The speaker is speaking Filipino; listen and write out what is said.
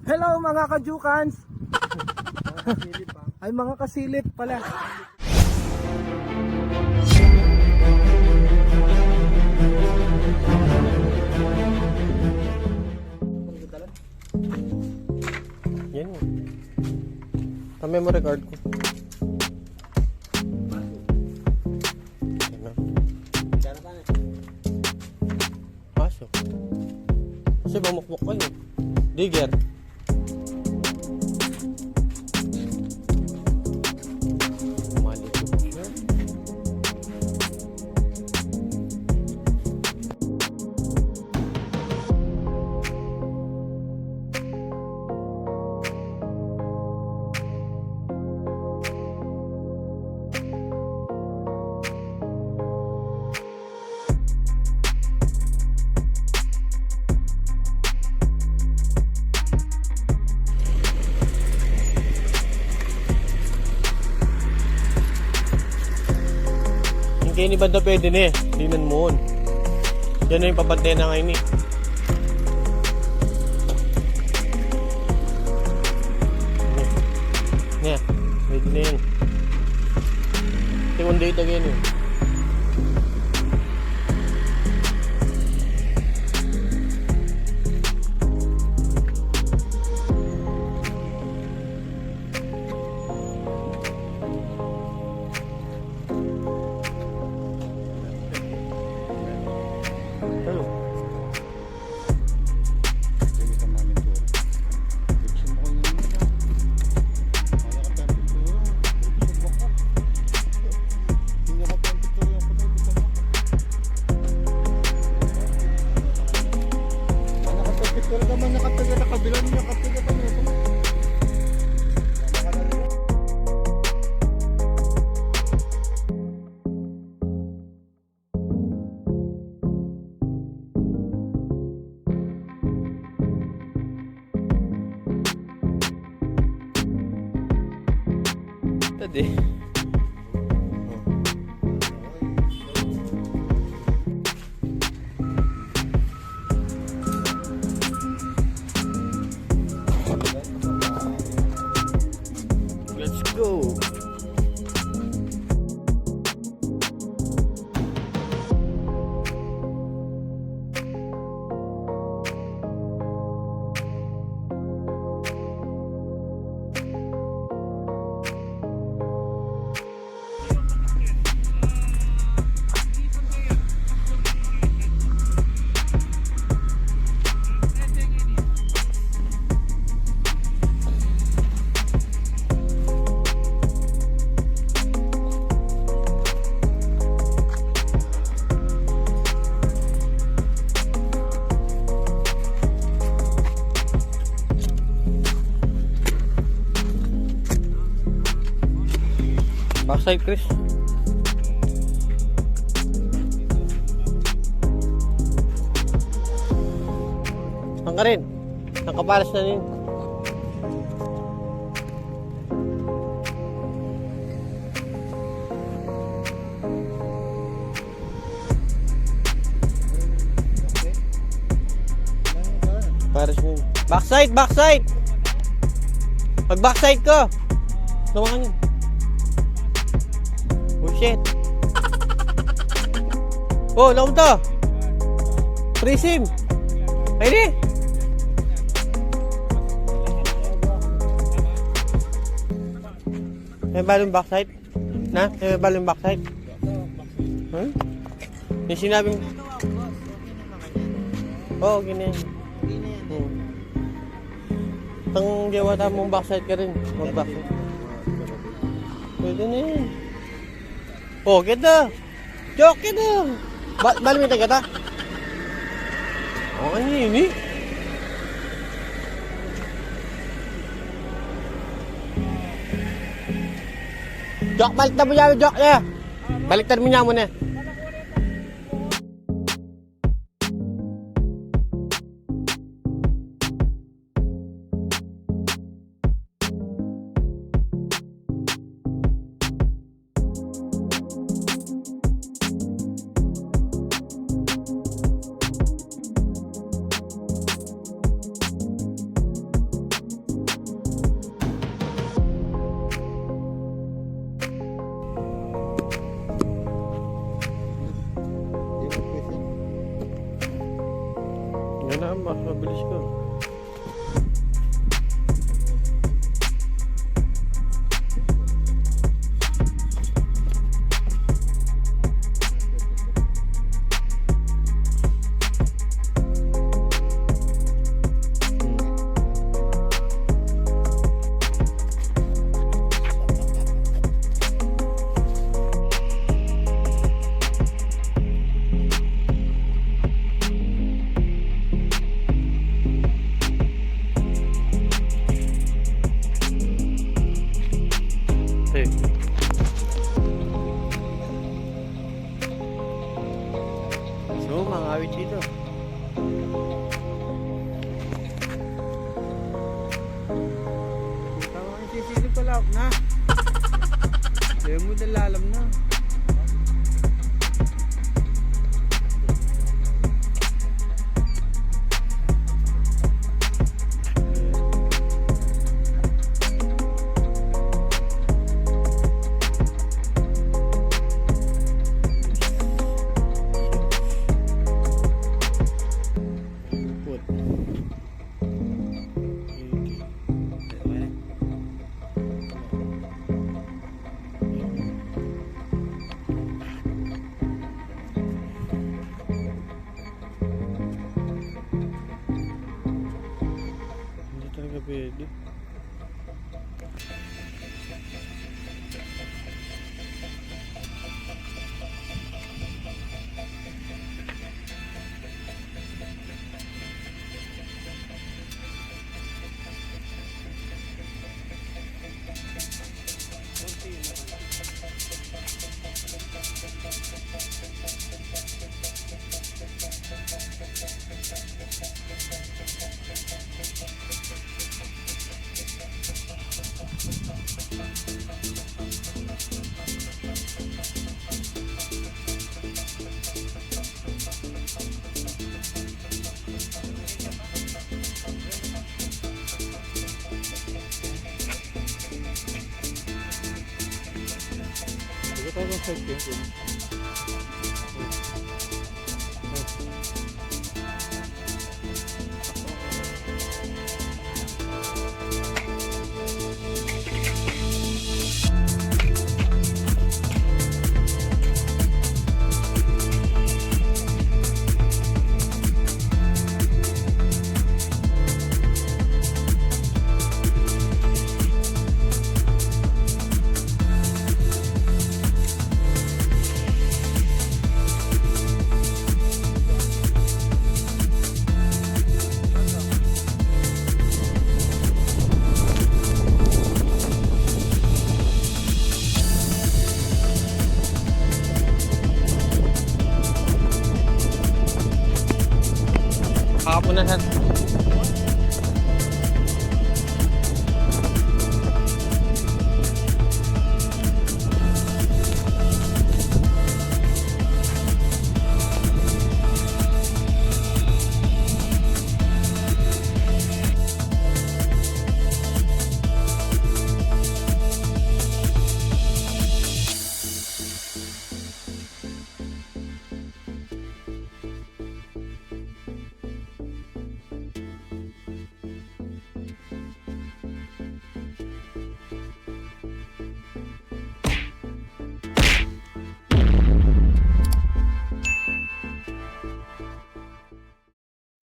Hello mga kajukans! Ay mga kasilip pala. Yan yun. Ang memory card ko. Yan na. Pasok. Kasi bamukbok kayo. Digger. Malikot siya. Hindi ni banda pwede na eh. Tingnan mo on. Yan na yung papantay na ngayon eh. Nya, pwede na yan. Tingnan date again yun. Hello. Tadi. Let's go. Backside, Chris. Saan ka rin? Saan ka paras na rin? Paras na rin. Backside! Backside! Pag backside ko! Tawakan yun. Oh shit. Oh, laon to. Trisim. Ready? May balong backside? Na? May balong backside? Huh? Yung sinabing... Oo, oh, ganyan. Ang jawata mong backside ka rin. Mag-backside. Pwede na yun. Oh, kita. Jok kita. Balik minta kata. Oh, ini. Jok balik tamu ya, Jok ya. Balik terminal mo na. out na. Kaya mo dalalam na. Put. Hindi talaga pwede. Hindi ko tayo ng side